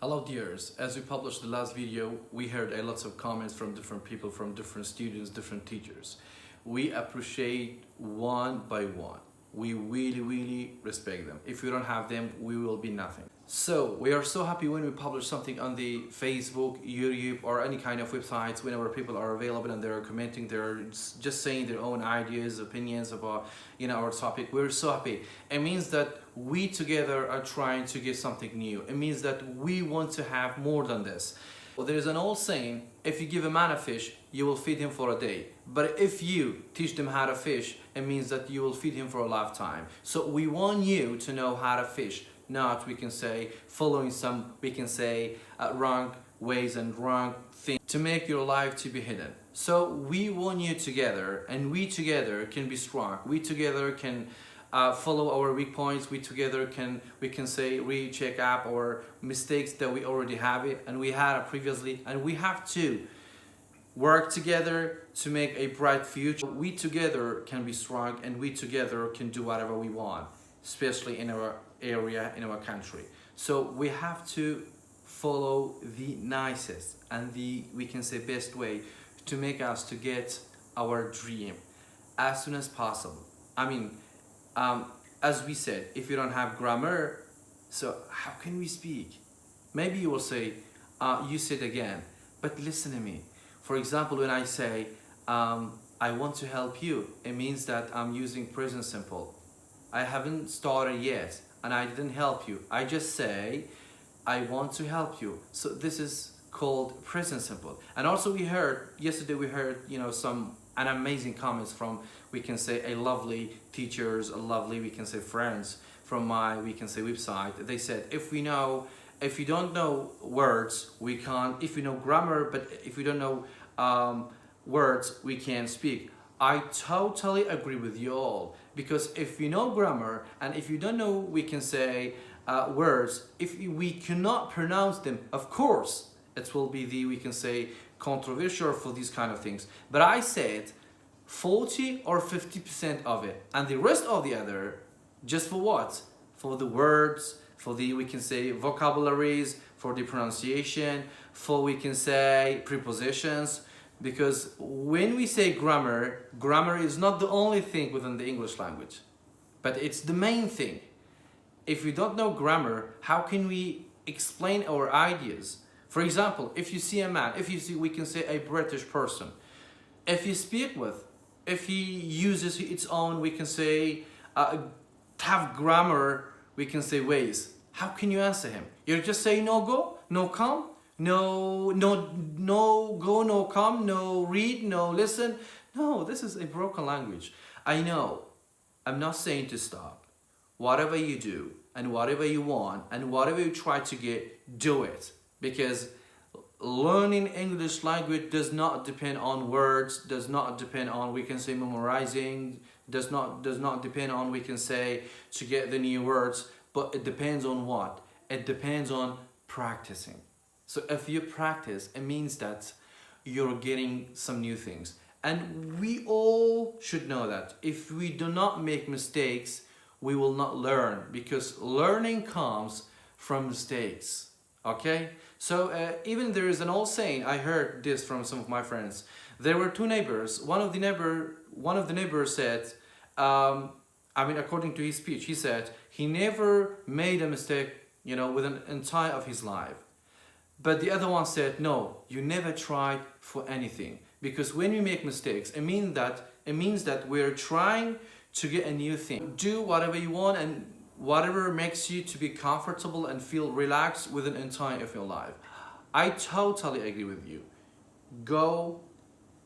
Hello dears, as we published the last video, we heard a lot of comments from different people, from different students, different teachers. We appreciate one by one. We really respect them. If we don't have them, we will be nothing. So we are so happy when we publish something on the Facebook, YouTube, or any kind of websites, whenever people are available and they're commenting, they're just saying their own ideas, opinions about our topic. We're so happy. It means that we together are trying to get something new. It means that we want to have more than this. Well, there's an old saying, if you give a man a fish, you will feed him for a day. But if you teach them how to fish, it means that you will feed him for a lifetime. So we want you to know how to fish, not, we can say, following some, we can say, wrong ways and wrong things to make your life to be hidden. So we want you together, and we together can be strong. We together can follow our weak points. We together can, we can say, recheck up our mistakes that we already have it and we had it previously, and we have to work together to make a bright future. We together can be strong, and we together can do whatever we want, especially in our area, in our country. So we have to follow the nicest and the, we can say, best way to make us to get our dream as soon as possible. I mean, as we said, if you don't have grammar, so how can we speak? Maybe you will say, you said again, but listen to me. For example, when I say, I want to help you, it means that I'm using present simple. I haven't started yet, and I didn't help you. I just say, I want to help you. So this is called present simple. And also yesterday we heard, an amazing comments from, we can say, a lovely teachers, a lovely, we can say, friends from my, we can say, website. They said, if you don't know words, we can't, if you know grammar, but if we don't know words, we can't speak. I totally agree with you all, because if you know grammar and if you don't know, we can say, words, if we cannot pronounce them, of course, it will be the, we can say, controversial for these kind of things. But I said 40 or 50% of it, and the rest of the other, just for what? For the words, for the, we can say, vocabularies, for the pronunciation, for, we can say, prepositions. Because when we say grammar, grammar is not the only thing within the English language, but it's the main thing. If we don't know grammar, how can we explain our ideas? For example, if you see a man, if you see, we can say, a British person, if you speak with, if he uses its own, we can say, tough grammar, we can say, ways, how can you answer him? You just say no go, no come, no go, no come, no read, no listen. No, this is a broken language. I know, I'm not saying to stop. Whatever you do and whatever you want and whatever you try to get, do it. Because learning English language does not depend on words, does not depend on, we can say, memorizing, does not depend on, we can say, to get the new words, but it depends on what? It depends on practicing. So if you practice, it means that you're getting some new things. And we all should know that if we do not make mistakes, we will not learn, because learning comes from mistakes. Okay? So even there is an old saying, I heard this from some of my friends. There were two neighbors. One of the neighbors said, according to his speech, he said he never made a mistake, with an entire of his life. But the other one said, no, you never tried for anything. Because when we make mistakes, it means that we're trying to get a new thing. Do whatever you want and whatever makes you to be comfortable and feel relaxed with an entire of your life. I totally agree with you. Go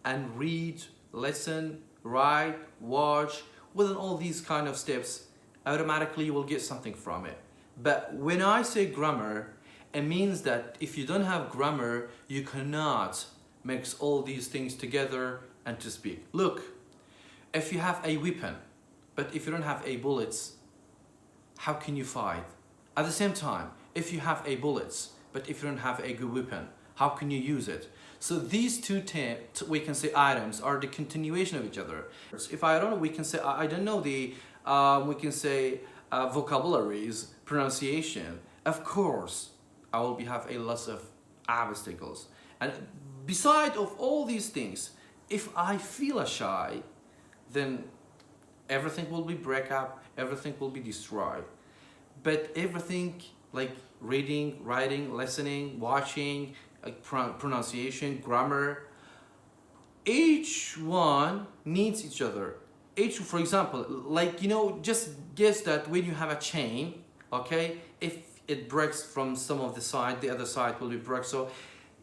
and read, listen, write, watch. Within all these kind of steps, automatically you will get something from it. But when I say grammar, it means that if you don't have grammar, you cannot mix all these things together and to speak. Look, if you have a weapon, but if you don't have a bullets, how can you fight? At the same time, if you have a bullets, but if you don't have a good weapon, how can you use it? So these two, we can say, items are the continuation of each other. If I don't know, we can say, I don't know the, we can say, vocabularies, pronunciation. Of course, I will be have a lot of obstacles. And beside of all these things, if I feel shy, then everything will be break up, everything will be destroyed. But everything like reading, writing, listening, watching, like pronunciation, grammar, each one needs each other. For example, like, just guess that when you have a chain, okay, if it breaks from some of the side, the other side will be broke. So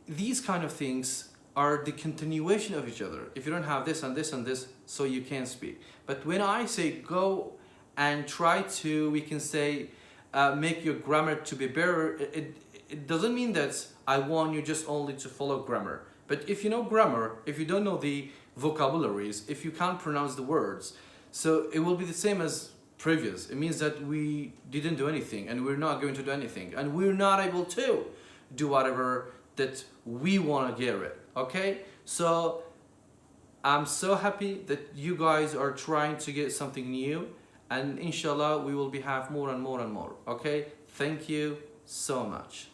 these kind of things are the continuation of each other. If you don't have this and this and this, so you can't speak. But when I say go and try to, we can say, make your grammar to be better, it doesn't mean that I want you just only to follow grammar. But if you know grammar, if you don't know the vocabularies, if you can't pronounce the words, so it will be the same as previous. It means that we didn't do anything and we're not going to do anything and we're not able to do whatever that we want to get it. Okay? So I'm so happy that you guys are trying to get something new, and inshallah we will be have more and more and more. Okay? Thank you so much.